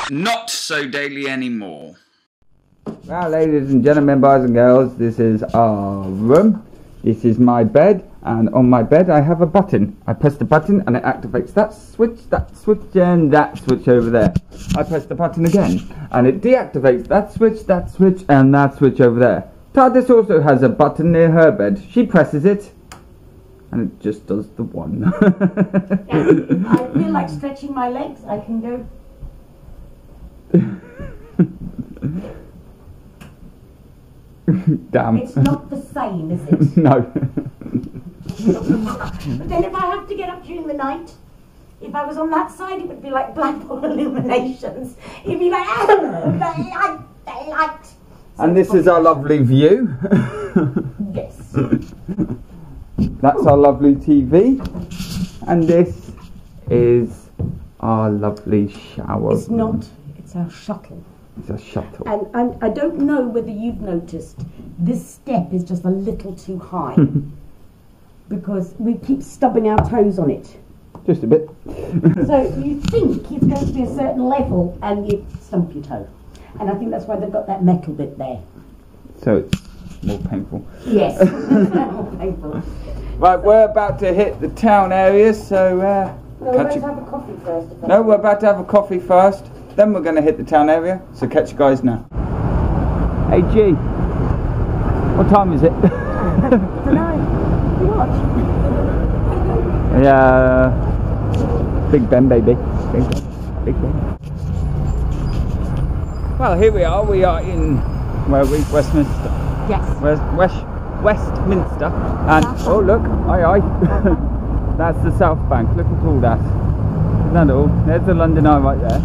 not so daily anymore. Well, ladies and gentlemen, boys and girls, this is our room. This is my bed, and on my bed I have a button. I press the button and it activates that switch, and that switch over there. I press the button again and it deactivates that switch, and that switch over there. TARDIS also has a button near her bed. She presses it and it just does the one. I feel like stretching my legs. I can go. Damn. It's not the same, is it? No. But then if I have to get up during the night, if I was on that side, it would be like Blackpool Illuminations. It'd be like, daylight. And this is our lovely view. Yes. That's our lovely TV. And this is our lovely shower. It's not, it's our shuttle. It's a shuttle. And I don't know whether you've noticed, this step is just a little too high. Because we keep stubbing our toes on it. Just a bit. So you think it's going to be a certain level and you stump your toe. And I think that's why they've got that metal bit there. So it's more painful. Yes, more painful. Right, we're about to hit the town area, so... no, let's have a coffee first. No, we're about to have a coffee first. Then we're going to hit the town area, so catch you guys now. Hey G, what time is it? Tonight. What? Yeah, Big Ben, baby. Big Ben. Well, here we are. We are in, where are we? Westminster. Yes. Westminster. And, oh look, aye. That's the South Bank. Look at all that. Isn't that all? There's the London Eye right there.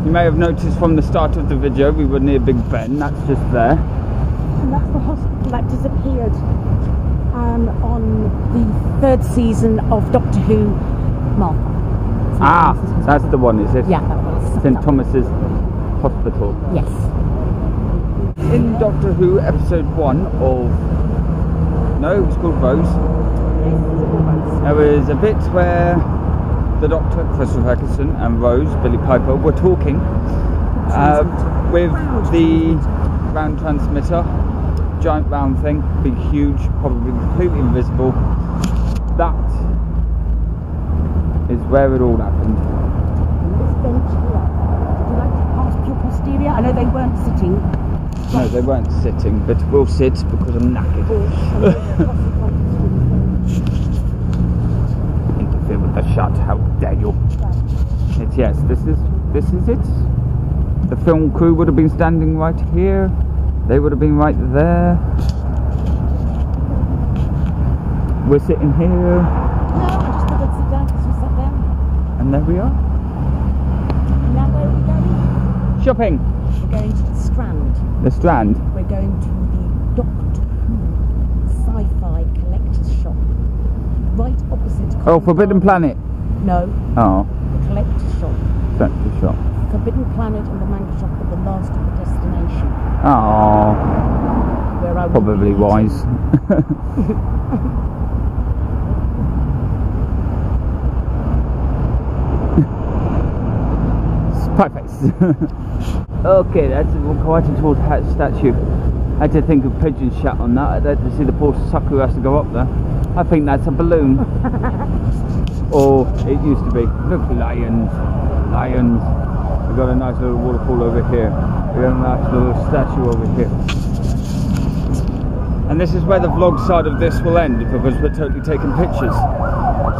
You may have noticed from the start of the video we were near Big Ben, that's just there. And that's the hospital that disappeared on the 3rd season of Doctor Who, Martha. That's the one, is it? Yeah, that was. St Thomas's Hospital. Yes. In Doctor Who episode 1 of... No, it was called Rose. There was a bit where the Doctor, Professor Ferguson, and Rose, Billy Piper, were talking with the round transmitter, giant round thing, big, huge, probably completely invisible. That is where it all happened. This bench here, would you like to pass your posterior? I know they weren't sitting. No, they weren't sitting, but we'll sit because I'm knackered. Interfere with the shut, how dare you? It's, yes, this is it. The film crew would have been standing right here. They would have been right there. We're sitting here. No, I just thought I'd sit down because we sat down. And there we are. And now where are we going? Shopping. We're going to the Strand. The Strand. We're going to the Doctor Who sci-fi collector's shop. Right opposite. Oh, Forbidden Planet. No. Oh. The collector's shop. Collector's shop. Forbidden Planet and the manga shop are the last of the destination. Oh. Where I Probably wise. Pie face. Okay, that's quite a tall statue. I had to think of pigeon shot on that. I'd like to see the poor sucker who has to go up there. I think that's a balloon. Or it used to be. Look, lions. Lions. We've got a nice little waterfall over here. We've got a nice little statue over here. And this is where the vlog side of this will end because we're totally taking pictures.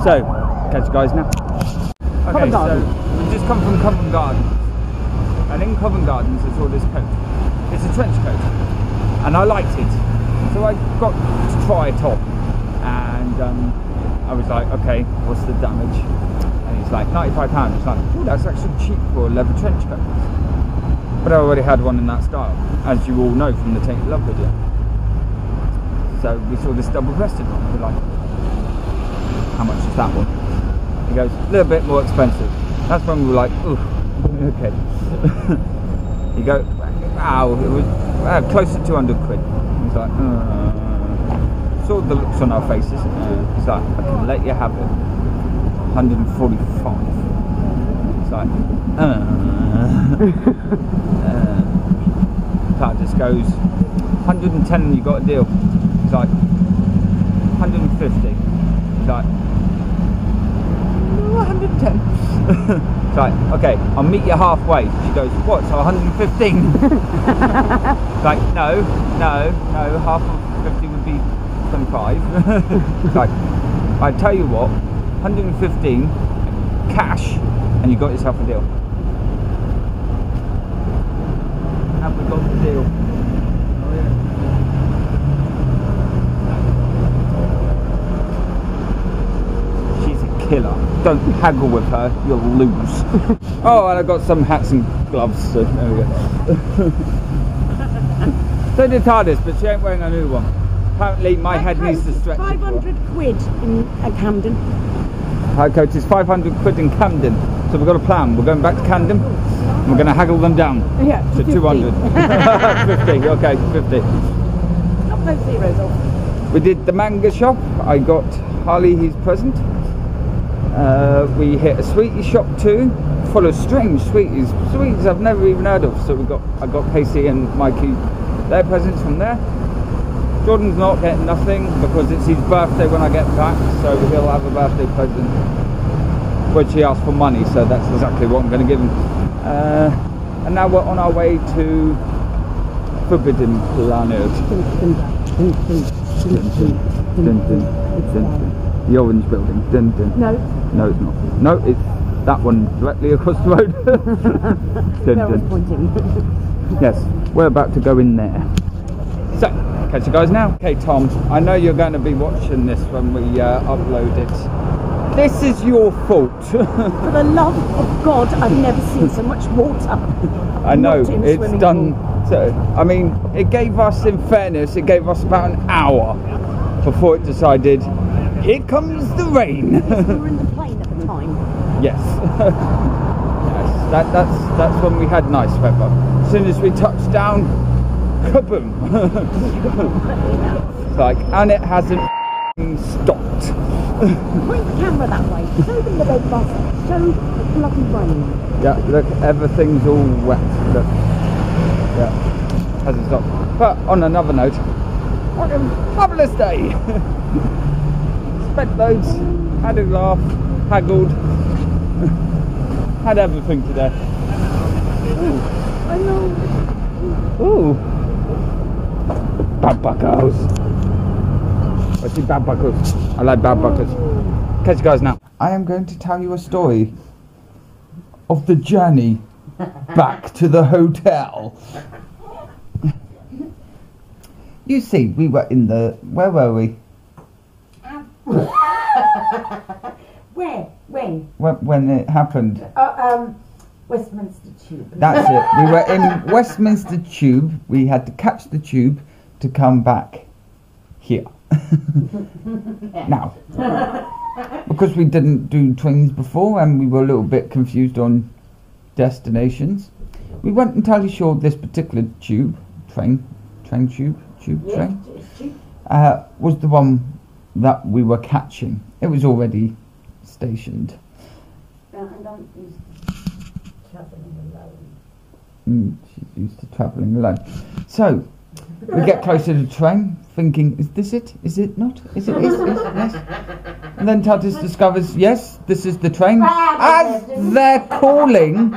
So, catch you guys now. Okay, so we just come from Covent Garden. And in Covent Gardens I saw this coat. It's a trench coat. And I liked it. So I got to try it on. And I was like, okay, what's the damage? And he's like, £95. It's like, oh, that's actually cheap for a leather trench coat. But I already had one in that style, as you all know from the Tainted Love video. So we saw this double-breasted one. We're like, how much is that one? He goes, a little bit more expensive. That's when we were like, ooh, okay. You go, wow, it was close to 200 quid. He's like, saw the looks on our faces. He's like, I can let you have it. 145. He's like, TARDIS goes 110 and you got a deal. He's like 150. He's like 110. It's like, okay, I'll meet you halfway. She goes, what, so 115? Like, no, half of 50 would be 25. It's like, I tell you what, 115 cash and you got yourself a deal. And we got the deal. Oh yeah. She's a killer. Don't haggle with her, you'll lose. Oh, and I got some hats and gloves, so there we go. So did TARDIS, but she ain't wearing a new one. Apparently my head needs to stretch. 500 quid in Camden. High coat is 500 quid in Camden. So we've got a plan. We're going back to Camden. We're going to haggle them down to 200. 50, okay, 50. Not those zeros off. We did the manga shop. I got Harley his present. We hit a sweetie shop too, full of strange sweeties. Sweeties I've never even heard of. So I got Casey and Mikey their presents from there. Jordan's not getting nothing because it's his birthday when I get back, so he'll have a birthday present. Which he asked for money, so that's exactly what I'm going to give him. And now we're on our way to Forbidden Planet. The orange building. No. No, it's not. No, it's that one directly across the road. Pointing. Yes, we're about to go in there. So, catch you guys now. Okay, Tom, I know you're going to be watching this when we upload it. This is your fault. For the love of God, I've never seen so much water. I know, it's done. So, I mean, it gave us, in fairness, it gave us about an hour before it decided, here comes the rain. We were in the plane at the time. Yes. Yes, that's when we had nice weather. As soon as we touched down, kaboom. It's like, and it hasn't stopped. Point the camera that way. Show them the red bus. Show the bloody rain. Yeah, look, everything's all wet. Look. Yeah, hasn't stopped. But on another note, what a fabulous day. Spent loads, had a laugh, haggled, had everything today. Ooh. I know. Ooh. Bad buckles. I see bad buckles. I like bad buckles. Catch you guys now. I am going to tell you a story of the journey back to the hotel. You see, we were in the... Where were we? Where? When? When it happened. Westminster Tube. That's it. We were in Westminster Tube. We had to catch the tube to come back here. Now, because we didn't do trains before and we were a little bit confused on destinations, we weren't entirely sure this particular train was the one that we were catching. It was already stationed. Don't use travelling alone. She's used to travelling alone. So, we get closer to the train, thinking, is this it? Is it not? Is it? Yes. And then TARDIS discovers, yes, this is the train. As they're calling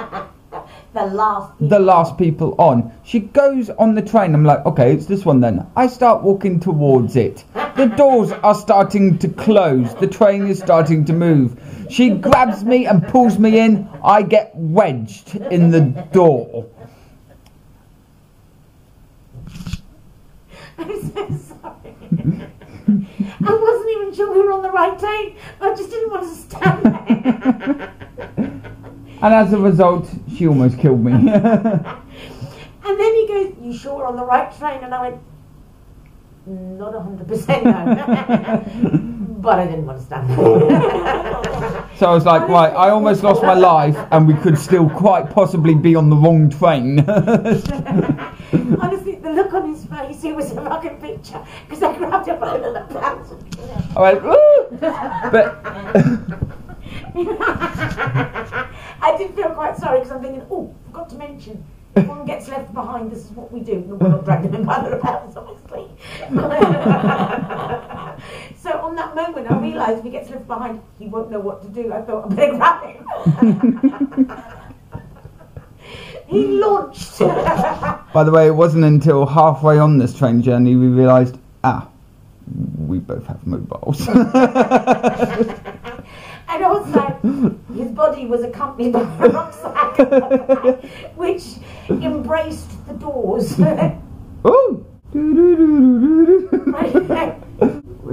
the last people on. She goes on the train. I'm like, okay, it's this one then. I start walking towards it. The doors are starting to close. The train is starting to move. She grabs me and pulls me in. I get wedged in the door. I'm so sorry. I wasn't even sure we were on the right train. I just didn't want to stand there. And as a result, she almost killed me. And then he goes, you sure we're on the right train? And I went, not 100% no. But I didn't want to stand there. So I was like, right, I almost lost my life and we could still quite possibly be on the wrong train. Honestly, the look on his face, it was a fucking picture. Because I grabbed him by the pants. I went, ooh! But I did feel quite sorry because I'm thinking, oh, forgot to mention, if one gets left behind, this is what we do. We're not dragging him by the lapels, obviously. So on that moment, I realised if he gets left behind, he won't know what to do. I thought, I better grab him. He launched. By the way, it wasn't until halfway on this train journey we realised, we both have mobiles. And also, his body was accompanied by a rucksack, which embraced the doors. Oh!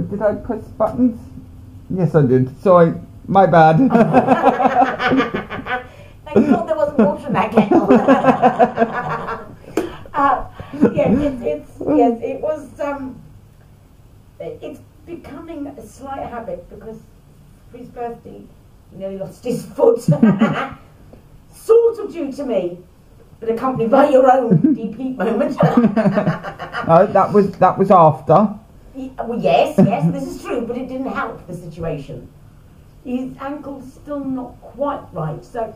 Did I press buttons? Yes, I did. Sorry, my bad. Thank God there wasn't water in that kettle. It was. It's becoming a slight habit because for his birthday he nearly lost his foot. Sort of due to me, but accompanied by your own deep heat moment. Oh, that was after. Well, yes, this is true, but it didn't help the situation. His ankle's still not quite right, so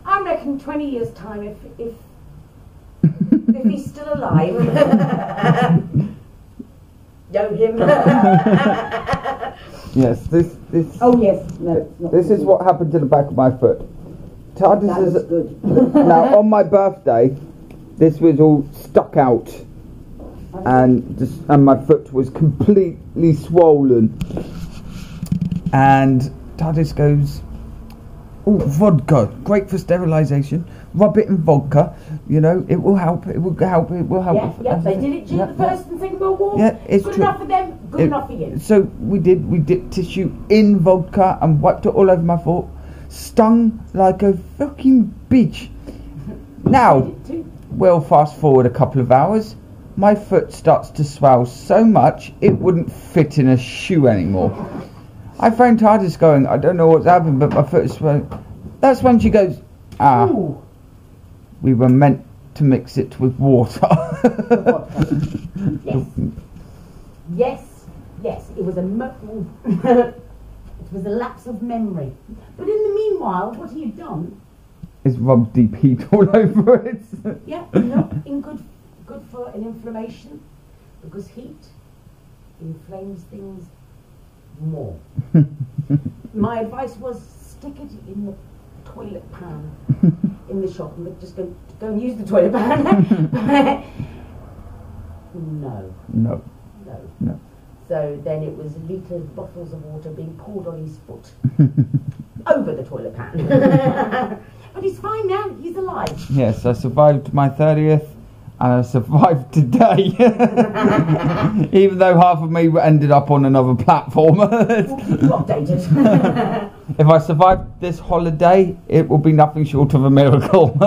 I reckon 20 years' time, if he's still alive, know him. Yes, this. Oh yes, no. This is what happened to the back of my foot. TARDIS That was good. Now on my birthday, this was all stuck out, and my foot was completely swollen. And TARDIS goes, "Oh, vodka, great for sterilisation. Rub it in vodka. You know, it will help. It will help. It will help." Yeah, they did it during the First and Second World War. Yeah, it's good true. enough for them. Good enough for you. So we dipped tissue in vodka and wiped it all over my foot. Stung like a fucking bitch. Now, we'll fast forward a couple of hours. My foot starts to swell so much it wouldn't fit in a shoe anymore. I phoned TARDIS going, I don't know what's happened, but my foot is swelling. That's when she goes, Ooh. We were meant to mix it with water. Yes, it was a it was a lapse of memory. But in the meanwhile, what he had done is rub deep heat all over it. Yeah, no, good for an inflammation, because heat inflames things more. My advice was stick it in the toilet pan in the shop, and just go and use the toilet pan. No. So then it was litres, bottles of water being poured on his foot over the toilet pan. But he's fine now, he's alive. Yes, I survived my 30th and I survived today. Even though half of me ended up on another platform. Updated. If I survived this holiday, it will be nothing short of a miracle.